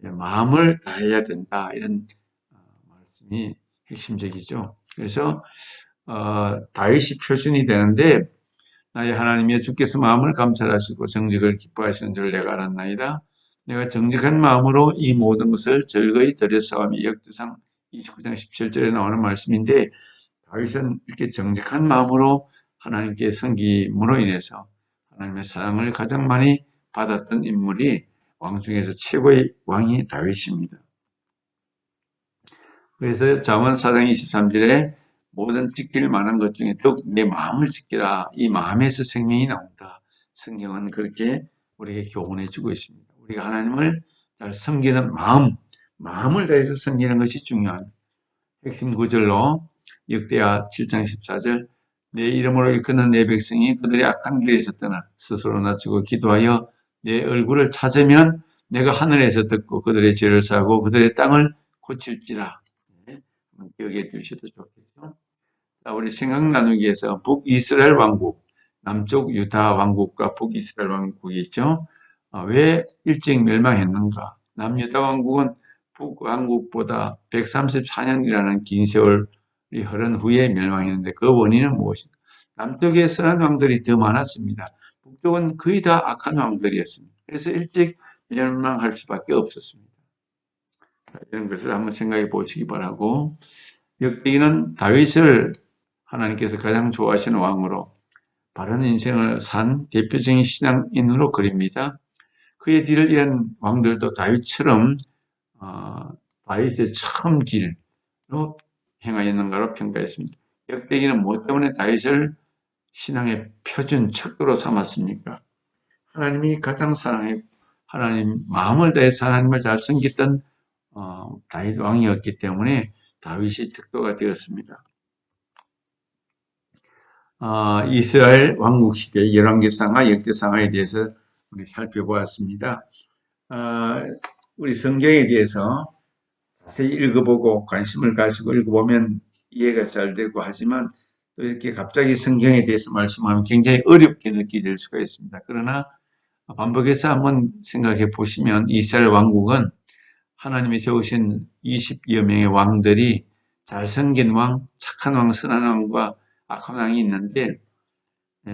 마음을 다해야 된다. 이런 말씀이 핵심적이죠. 그래서 다윗이 표준이 되는데 나의 하나님이여 주께서 마음을 감찰하시고 정직을 기뻐하시는 줄 내가 알았나이다. 내가 정직한 마음으로 이 모든 것을 즐거이 드렸사오니 역대상 29장 17절에 나오는 말씀인데 다윗은 이렇게 정직한 마음으로 하나님께 섬김으로 인해서 하나님의 사랑을 가장 많이 받았던 인물이 왕 중에서 최고의 왕이 다윗입니다. 그래서 잠언 4장 23절에 모든 지킬 만한 것 중에 더욱 내 마음을 지키라. 이 마음에서 생명이 나온다. 성경은 그렇게 우리에게 교훈해 주고 있습니다. 우리가 하나님을 잘 섬기는 마음을 다해서 섬기는 것이 중요한 핵심 구절로 역대하 7장 14절 내 이름으로 일컫는 내 백성이 그들의 악한 길에서 떠나 스스로 낮추고 기도하여 내 얼굴을 찾으면 내가 하늘에서 듣고 그들의 죄를 사하고 그들의 땅을 고칠지라. 기억해 두셔도 좋겠죠. 자, 우리 생각 나누기 위해서 북이스라엘 왕국, 남쪽 유다 왕국과 북이스라엘 왕국이 있죠. 왜 일찍 멸망했는가? 남유다 왕국은 북왕국보다 134년이라는 긴 세월이 흐른 후에 멸망했는데 그 원인은 무엇인가? 남쪽에 선한 왕들이 더 많았습니다. 북쪽은 거의 다 악한 왕들이었습니다. 그래서 일찍 멸망할 수밖에 없었습니다. 이런 것을 한번 생각해 보시기 바라고, 역대기는 다윗을 하나님께서 가장 좋아하시는 왕으로 바른 인생을 산 대표적인 신앙인으로 그립니다. 그의 뒤를 이은 왕들도 다윗처럼 다윗의 처음 길로 행하였는가로 평가했습니다. 역대기는 무엇 때문에 다윗을 신앙의 표준 척도로 삼았습니까? 하나님이 가장 사랑해 하나님 마음을 다해서 하나님을 잘 섬겼던 다윗 왕이었기 때문에 다윗이 척도가 되었습니다. 이스라엘 왕국 시대 열왕기상하, 역대상하에 대해서 우리 살펴보았습니다. 우리 성경에 대해서 자세히 읽어보고 관심을 가지고 읽어보면 이해가 잘 되고 하지만 또 이렇게 갑자기 성경에 대해서 말씀하면 굉장히 어렵게 느껴질 수가 있습니다. 그러나 반복해서 한번 생각해 보시면 이스라엘 왕국은 하나님이 세우신 20여 명의 왕들이 잘생긴 왕, 착한 왕, 선한 왕과 악한 왕이 있는데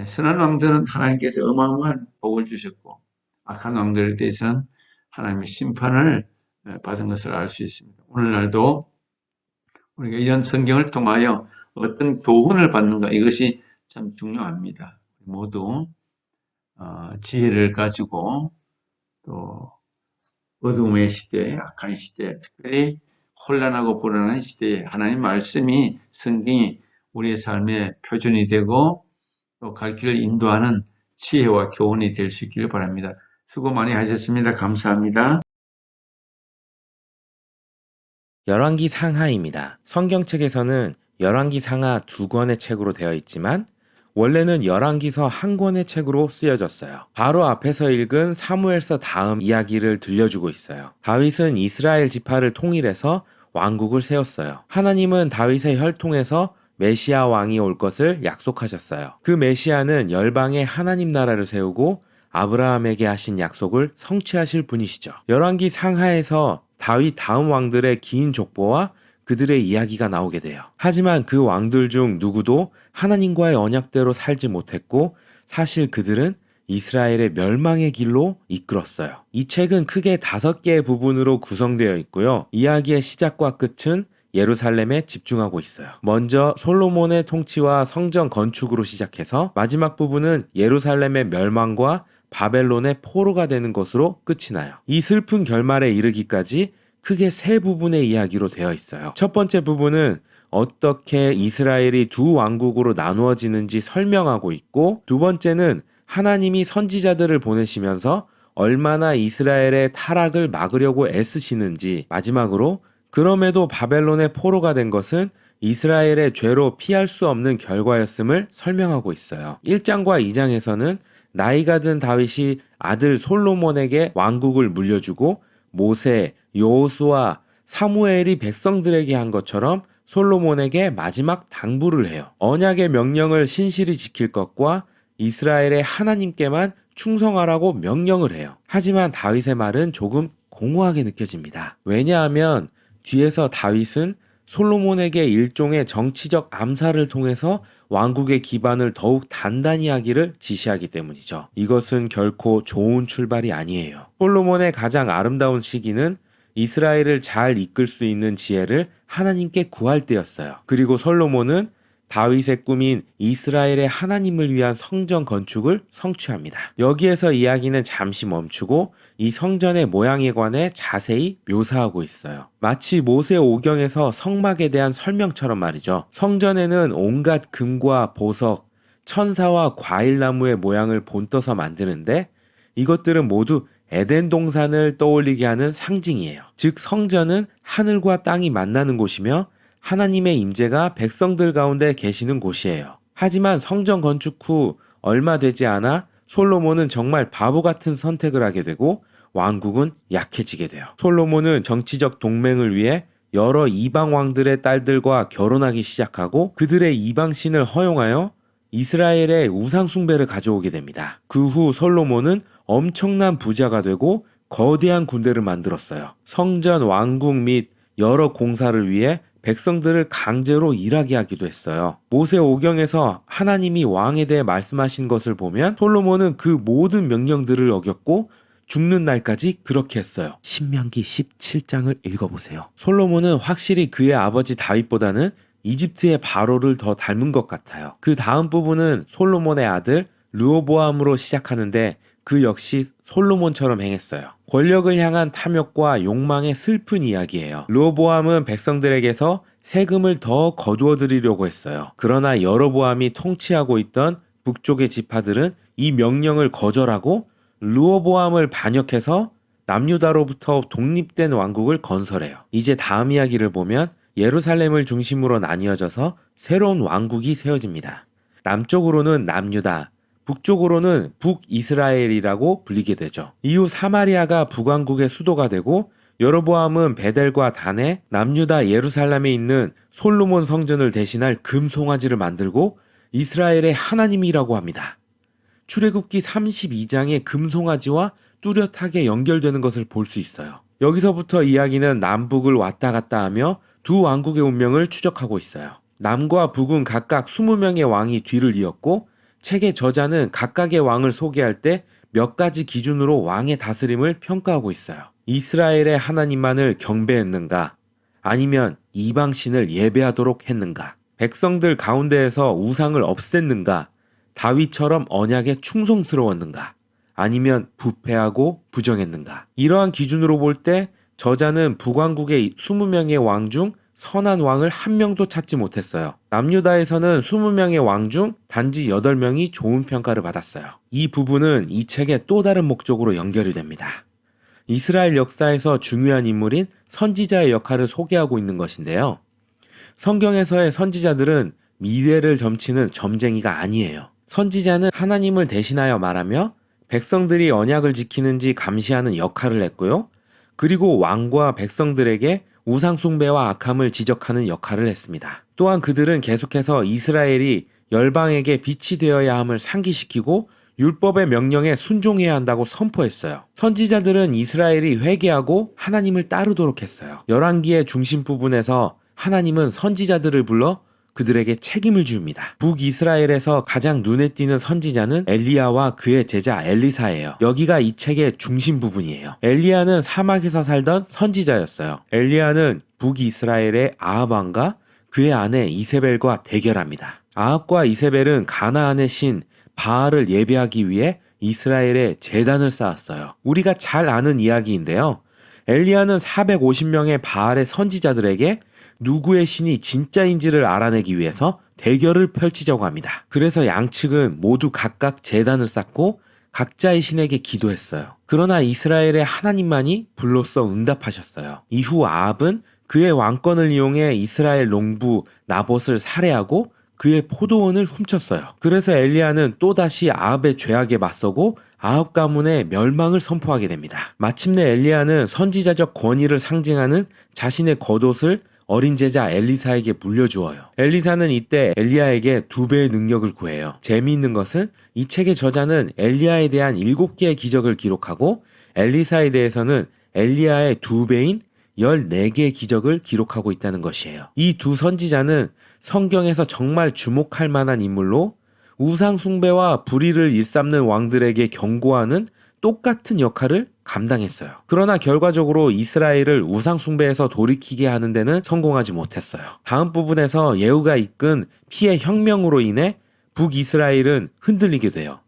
선한 왕들은 하나님께서 어마어마한 복을 주셨고 악한 왕들에 대해서는 하나님의 심판을 받은 것을 알 수 있습니다. 오늘날도 우리가 이런 성경을 통하여 어떤 교훈을 받는가 이것이 참 중요합니다. 모두 지혜를 가지고 또 어둠의 시대, 악한 시대, 특별히 혼란하고 불안한 시대에 하나님 말씀이 성경이 우리의 삶의 표준이 되고 또 갈 길을 인도하는 지혜와 교훈이 될 수 있기를 바랍니다. 수고 많이 하셨습니다. 감사합니다. 열왕기 상하입니다. 성경책에서는 열왕기 상하 2권의 책으로 되어 있지만 원래는 열왕기서 1권의 책으로 쓰여졌어요. 바로 앞에서 읽은 사무엘서 다음 이야기를 들려주고 있어요. 다윗은 이스라엘 지파를 통일해서 왕국을 세웠어요. 하나님은 다윗의 혈통에서 메시아 왕이 올 것을 약속하셨어요. 그 메시아는 열방의 하나님 나라를 세우고 아브라함에게 하신 약속을 성취하실 분이시죠. 열왕기 상하에서 다윗 다음 왕들의 긴 족보와 그들의 이야기가 나오게 돼요. 하지만 그 왕들 중 누구도 하나님과의 언약대로 살지 못했고 사실 그들은 이스라엘의 멸망의 길로 이끌었어요. 이 책은 크게 5개의 부분으로 구성되어 있고요. 이야기의 시작과 끝은 예루살렘에 집중하고 있어요. 먼저 솔로몬의 통치와 성전 건축으로 시작해서 마지막 부분은 예루살렘의 멸망과 바벨론의 포로가 되는 것으로 끝이 나요. 이 슬픈 결말에 이르기까지 크게 3부분의 이야기로 되어 있어요. 첫 번째 부분은 어떻게 이스라엘이 2 왕국으로 나누어지는지 설명하고 있고, 두 번째는 하나님이 선지자들을 보내시면서 얼마나 이스라엘의 타락을 막으려고 애쓰시는지, 마지막으로 그럼에도 바벨론의 포로가 된 것은 이스라엘의 죄로 피할 수 없는 결과였음을 설명하고 있어요. 1장과 2장에서는 나이가 든 다윗이 아들 솔로몬에게 왕국을 물려주고 모세, 여호수아, 사무엘이 백성들에게 한 것처럼 솔로몬에게 마지막 당부를 해요. 언약의 명령을 신실히 지킬 것과 이스라엘의 하나님께만 충성하라고 명령을 해요. 하지만 다윗의 말은 조금 공허하게 느껴집니다. 왜냐하면 뒤에서 다윗은 솔로몬에게 일종의 정치적 암살을 통해서 왕국의 기반을 더욱 단단히 하기를 지시하기 때문이죠. 이것은 결코 좋은 출발이 아니에요. 솔로몬의 가장 아름다운 시기는 이스라엘을 잘 이끌 수 있는 지혜를 하나님께 구할 때였어요. 그리고 솔로몬은 다윗의 꿈인 이스라엘의 하나님을 위한 성전 건축을 성취합니다. 여기에서 이야기는 잠시 멈추고 이 성전의 모양에 관해 자세히 묘사하고 있어요. 마치 모세 오경에서 성막에 대한 설명처럼 말이죠. 성전에는 온갖 금과 보석, 천사와 과일나무의 모양을 본떠서 만드는데 이것들은 모두 에덴 동산을 떠올리게 하는 상징이에요. 즉 성전은 하늘과 땅이 만나는 곳이며 하나님의 임재가 백성들 가운데 계시는 곳이에요. 하지만 성전 건축 후 얼마 되지 않아 솔로몬은 정말 바보 같은 선택을 하게 되고 왕국은 약해지게 돼요. 솔로몬은 정치적 동맹을 위해 여러 이방 왕들의 딸들과 결혼하기 시작하고 그들의 이방신을 허용하여 이스라엘의 우상 숭배를 가져오게 됩니다. 그 후 솔로몬은 엄청난 부자가 되고 거대한 군대를 만들었어요. 성전, 왕궁 및 여러 공사를 위해 백성들을 강제로 일하게 하기도 했어요. 모세 오경에서 하나님이 왕에 대해 말씀하신 것을 보면 솔로몬은 그 모든 명령들을 어겼고 죽는 날까지 그렇게 했어요. 신명기 17장을 읽어보세요. 솔로몬은 확실히 그의 아버지 다윗보다는 이집트의 바로를 더 닮은 것 같아요. 그 다음 부분은 솔로몬의 아들 르호보암으로 시작하는데 그 역시 솔로몬처럼 행했어요. 권력을 향한 탐욕과 욕망의 슬픈 이야기예요. 르호보암은 백성들에게서 세금을 더 거두어 드리려고 했어요. 그러나 여로보암이 통치하고 있던 북쪽의 지파들은 이 명령을 거절하고 르호보암을 반역해서 남유다로부터 독립된 왕국을 건설해요. 이제 다음 이야기를 보면 예루살렘을 중심으로 나뉘어져서 새로운 왕국이 세워집니다. 남쪽으로는 남유다, 북쪽으로는 북이스라엘이라고 불리게 되죠. 이후 사마리아가 북왕국의 수도가 되고 여로보암은 베델과 단에 남유다 예루살렘에 있는 솔로몬 성전을 대신할 금 송아지를 만들고 이스라엘의 하나님이라고 합니다. 출애굽기 32장의 금 송아지와 뚜렷하게 연결되는 것을 볼 수 있어요. 여기서부터 이야기는 남북을 왔다 갔다 하며 두 왕국의 운명을 추적하고 있어요. 남과 북은 각각 20명의 왕이 뒤를 이었고 책의 저자는 각각의 왕을 소개할 때 몇 가지 기준으로 왕의 다스림을 평가하고 있어요. 이스라엘의 하나님만을 경배했는가? 아니면 이방신을 예배하도록 했는가? 백성들 가운데에서 우상을 없앴는가? 다윗처럼 언약에 충성스러웠는가? 아니면 부패하고 부정했는가? 이러한 기준으로 볼 때 저자는 북왕국의 20명의 왕 중 선한 왕을 한 명도 찾지 못했어요. 남유다에서는 20명의 왕 중 단지 8명이 좋은 평가를 받았어요. 이 부분은 이 책의 또 다른 목적으로 연결이 됩니다. 이스라엘 역사에서 중요한 인물인 선지자의 역할을 소개하고 있는 것인데요. 성경에서의 선지자들은 미래를 점치는 점쟁이가 아니에요. 선지자는 하나님을 대신하여 말하며 백성들이 언약을 지키는지 감시하는 역할을 했고요. 그리고 왕과 백성들에게 우상 숭배와 악함을 지적하는 역할을 했습니다. 또한 그들은 계속해서 이스라엘이 열방에게 빛이 되어야 함을 상기시키고 율법의 명령에 순종해야 한다고 선포했어요. 선지자들은 이스라엘이 회개하고 하나님을 따르도록 했어요. 열왕기의 중심 부분에서 하나님은 선지자들을 불러 그들에게 책임을 줍니다. 북이스라엘에서 가장 눈에 띄는 선지자는 엘리야와 그의 제자 엘리사예요. 여기가 이 책의 중심 부분이에요. 엘리야는 사막에서 살던 선지자였어요. 엘리야는 북이스라엘의 아합 왕과 그의 아내 이세벨과 대결합니다. 아합과 이세벨은 가나안의 신 바알을 예배하기 위해 이스라엘에 제단을 쌓았어요. 우리가 잘 아는 이야기인데요. 엘리야는 450명의 바알의 선지자들에게 누구의 신이 진짜인지를 알아내기 위해서 대결을 펼치자고 합니다. 그래서 양측은 모두 각각 제단을 쌓고 각자의 신에게 기도했어요. 그러나 이스라엘의 하나님만이 불로써 응답하셨어요. 이후 아합은 그의 왕권을 이용해 이스라엘 농부 나봇을 살해하고 그의 포도원을 훔쳤어요. 그래서 엘리야는 또다시 아합의 죄악에 맞서고 아합 가문의 멸망을 선포하게 됩니다. 마침내 엘리야는 선지자적 권위를 상징하는 자신의 겉옷을 어린 제자 엘리사에게 물려주어요. 엘리사는 이때 엘리야에게 2배의 능력을 구해요. 재미있는 것은 이 책의 저자는 엘리야에 대한 7개의 기적을 기록하고 엘리사에 대해서는 엘리야의 2배인 14개의 기적을 기록하고 있다는 것이에요. 이 두 선지자는 성경에서 정말 주목할 만한 인물로 우상 숭배와 불의를 일삼는 왕들에게 경고하는 똑같은 역할을 감당했어요. 그러나 결과적으로 이스라엘을 우상숭배에서 돌이키게 하는 데는 성공하지 못했어요. 다음 부분에서 예후가 이끈 피해 혁명으로 인해 북이스라엘은 흔들리게 돼요.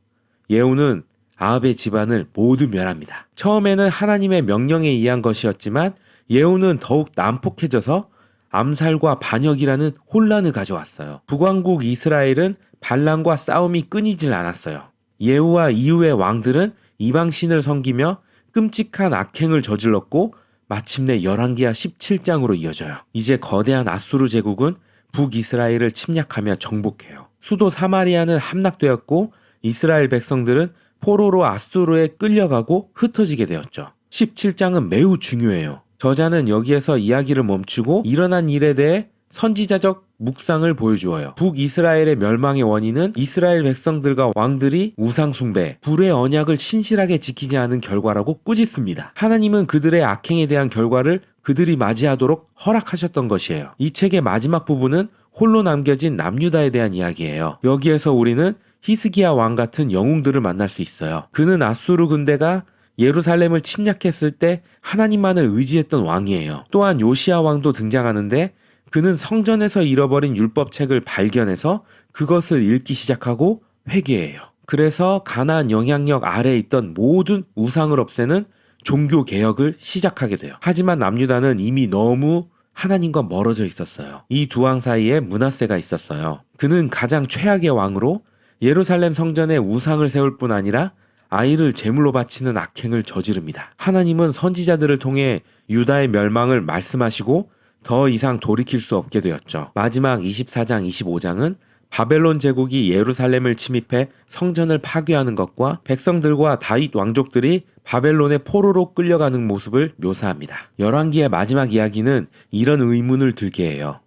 예후는 아합의 집안을 모두 멸합니다. 처음에는 하나님의 명령에 의한 것이었지만 예후는 더욱 난폭해져서 암살과 반역이라는 혼란을 가져왔어요. 북왕국 이스라엘은 반란과 싸움이 끊이질 않았어요. 예후와 이후의 왕들은 이방신을 섬기며 끔찍한 악행을 저질렀고 마침내 열왕기하 17장으로 이어져요. 이제 거대한 아수르 제국은 북이스라엘을 침략하며 정복해요. 수도 사마리아는 함락되었고 이스라엘 백성들은 포로로 아수르에 끌려가고 흩어지게 되었죠. 17장은 매우 중요해요. 저자는 여기에서 이야기를 멈추고 일어난 일에 대해 선지자적 묵상을 보여주어요. 북이스라엘의 멸망의 원인은 이스라엘 백성들과 왕들이 우상숭배, 불의 언약을 신실하게 지키지 않은 결과라고 꾸짖습니다. 하나님은 그들의 악행에 대한 결과를 그들이 맞이하도록 허락하셨던 것이에요. 이 책의 마지막 부분은 홀로 남겨진 남유다에 대한 이야기예요. 여기에서 우리는 히스기야 왕 같은 영웅들을 만날 수 있어요. 그는 아수르 군대가 예루살렘을 침략했을 때 하나님만을 의지했던 왕이에요. 또한 요시야 왕도 등장하는데 그는 성전에서 잃어버린 율법책을 발견해서 그것을 읽기 시작하고 회개해요. 그래서 가나안 영향력 아래에 있던 모든 우상을 없애는 종교 개혁을 시작하게 돼요. 하지만 남유다는 이미 너무 하나님과 멀어져 있었어요. 이 두 왕 사이에 므낫세가 있었어요. 그는 가장 최악의 왕으로 예루살렘 성전에 우상을 세울 뿐 아니라 아이를 제물로 바치는 악행을 저지릅니다. 하나님은 선지자들을 통해 유다의 멸망을 말씀하시고 더 이상 돌이킬 수 없게 되었죠. 마지막 24장, 25장은 바벨론 제국이 예루살렘을 침입해 성전을 파괴하는 것과 백성들과 다윗 왕족들이 바벨론의 포로로 끌려가는 모습을 묘사합니다. 열왕기의 마지막 이야기는 이런 의문을 들게 해요.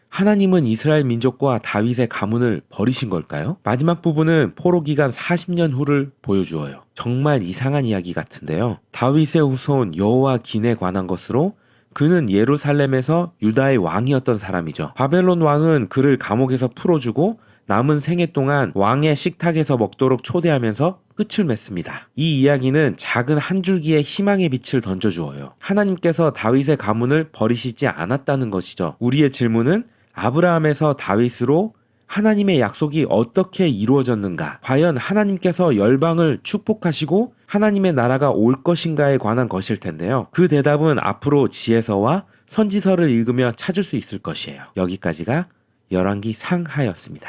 하나님은 이스라엘 민족과 다윗의 가문을 버리신 걸까요? 마지막 부분은 포로 기간 40년 후를 보여주어요. 정말 이상한 이야기 같은데요. 다윗의 후손 여호와긴에 관한 것으로 그는 예루살렘에서 유다의 왕이었던 사람이죠. 바벨론 왕은 그를 감옥에서 풀어주고 남은 생애 동안 왕의 식탁에서 먹도록 초대하면서 끝을 맺습니다. 이 이야기는 작은 한 줄기의 희망의 빛을 던져주어요. 하나님께서 다윗의 가문을 버리시지 않았다는 것이죠. 우리의 질문은 아브라함에서 다윗으로 하나님의 약속이 어떻게 이루어졌는가? 과연 하나님께서 열방을 축복하시고 하나님의 나라가 올 것인가에 관한 것일 텐데요. 그 대답은 앞으로 지혜서와 선지서를 읽으며 찾을 수 있을 것이에요. 여기까지가 열왕기 상하였습니다.